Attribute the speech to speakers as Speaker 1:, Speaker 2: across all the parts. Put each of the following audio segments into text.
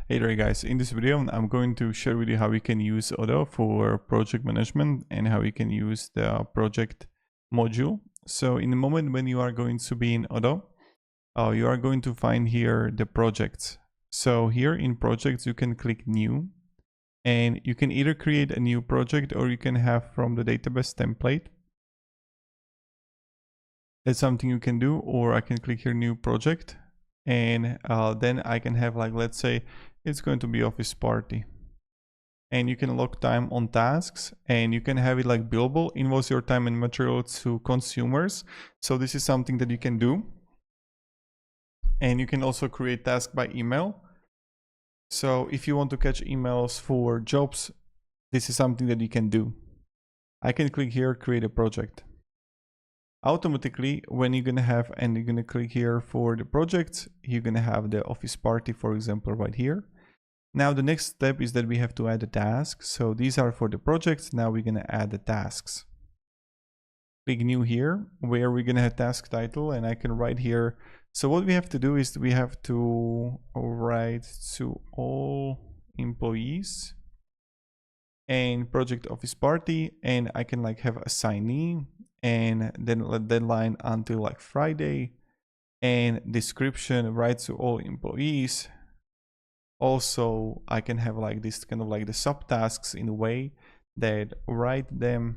Speaker 1: Hey there guys, in this video I'm going to share with you how we can use Odoo for project management and how we can use the project module. So in the moment when you are going to be in Odoo, you are going to find here the projects. So here in projects you can click new and you can either create a new project or you can have from the database template. That's something you can do, or I can click here new project and then I can have, like, let's say it's going to be office party, and you can log time on tasks and you can have it like billable, invoice your time and material to consumers. So this is something that you can do, and you can also create task by email. So if you want to catch emails for jobs, this is something that you can do. I can click here, create a project. Automatically, when you're gonna have, and you're gonna click here for the projects, you're gonna have the office party, for example, right here. Now the next step is that we have to add a task. So these are for the projects. Now we're gonna add the tasks. Click new here, where we're gonna have task title, and I can write here. So what we have to do is we have to write to all employees and project office party, and I can like have assignee and then let deadline until like Friday, and description write to all employees. Also I can have like this kind of like the subtasks in a way that write them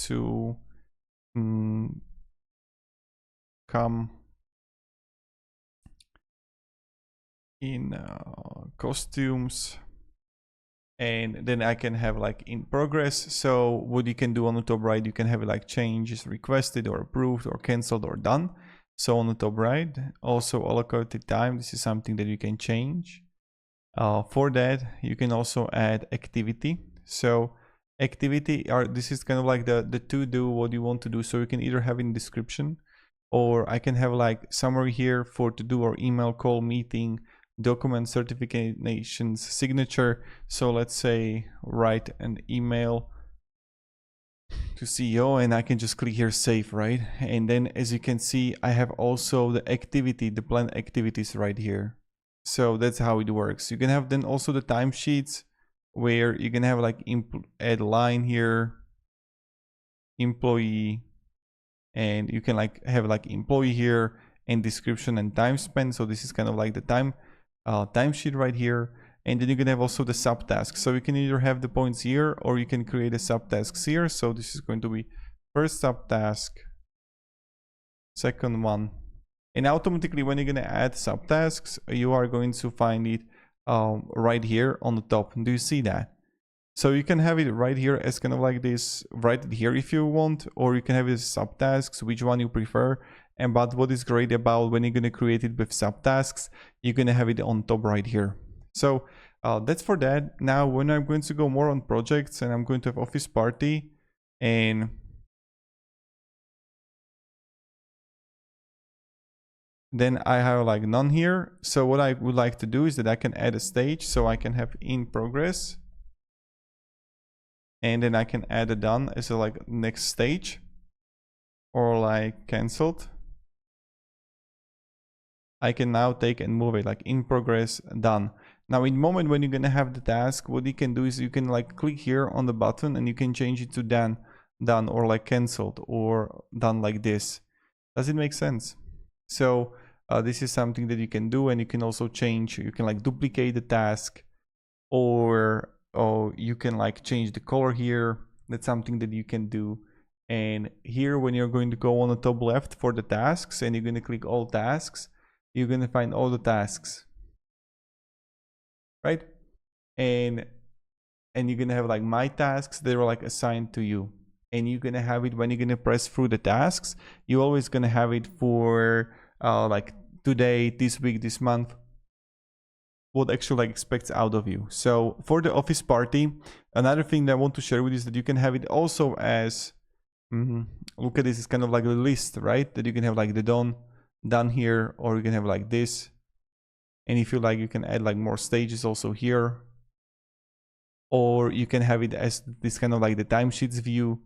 Speaker 1: to come in costumes, and then I can have like in progress. So what you can do on the top right, you can have it like changes requested or approved or cancelled or done. So on the top right, also allocated time, this is something that you can change. For that you can also add activity. So activity this is kind of like the to do, what you want to do. So you can either have in description, or I can have like summary here for to do or email, call, meeting, document, certifications, signature. So let's say write an email to CEO, and I can just click here save, right? And then as you can see, I have also the activity, the planned activities right here. So that's how it works. You can have then also the timesheets, where you can have like add line here, employee, and you can like have like employee here and description and time spent. So this is kind of like the timesheet right here. And then you can have also the subtasks. So you can either have the points here, or you can create a subtasks here. So this is going to be first subtask, second one. And automatically when you're going to add subtasks, you are going to find it right here on the top. Do you see that? So you can have it right here as kind of like this, write it here if you want, or you can have it as subtasks, which one you prefer. And but what is great about when you're going to create it with subtasks, you're going to have it on top right here. So that's for that. Now when I'm going to go more on projects, and I'm going to have office party, and then I have like none here. So what I would like to do is that I can add a stage. So I can have in progress, and then I can add a done as a like next stage, or like cancelled. I can now take and move it like in progress, done. Now in the moment when you're gonna have the task, what you can do is you can like click here on the button and you can change it to done, or like cancelled, or done like this. Does it make sense? So this is something that you can do, and you can also change, you can like duplicate the task, or you can like change the color here. That's something that you can do. And here when you're going to go on the top left for the tasks, and you're going to click all tasks, you're going to find all the tasks, right? And you're going to have like my tasks, they're like assigned to you. And you're going to have it when you're going to press through the tasks, you're always going to have it for like today, this week, this month, what actually like expects out of you. So for the office party, another thing that I want to share with you is that you can have it also as look at this, it's kind of like a list, right? That you can have like the done here, or you can have like this. And if you like, you can add like more stages also here, or you can have it as this kind of like the timesheets view,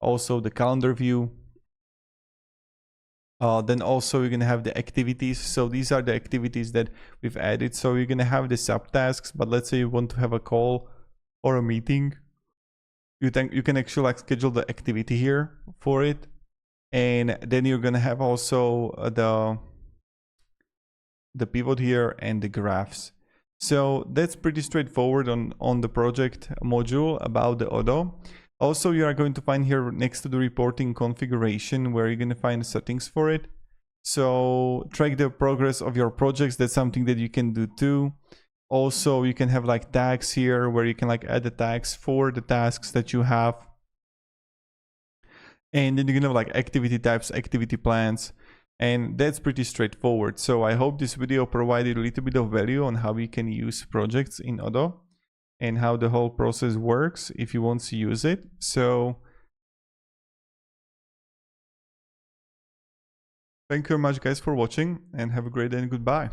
Speaker 1: also the calendar view. Then also you're gonna have the activities. So these are the activities that we've added. So you're gonna have the subtasks, but let's say you want to have a call or a meeting, you can actually like schedule the activity here for it. And then you're gonna have also the pivot here and the graphs. So that's pretty straightforward on the project module about the Odoo. Also, you are going to find here next to the reporting configuration where you're going to find settings for it. So track the progress of your projects. That's something that you can do too. Also, you can have like tags here where you can like add the tags for the tasks that you have. And then you're gonna have like activity types, activity plans, and that's pretty straightforward. So I hope this video provided a little bit of value on how we can use projects in Odoo and how the whole process works if you want to use it. So thank you very much guys for watching, and have a great day and goodbye.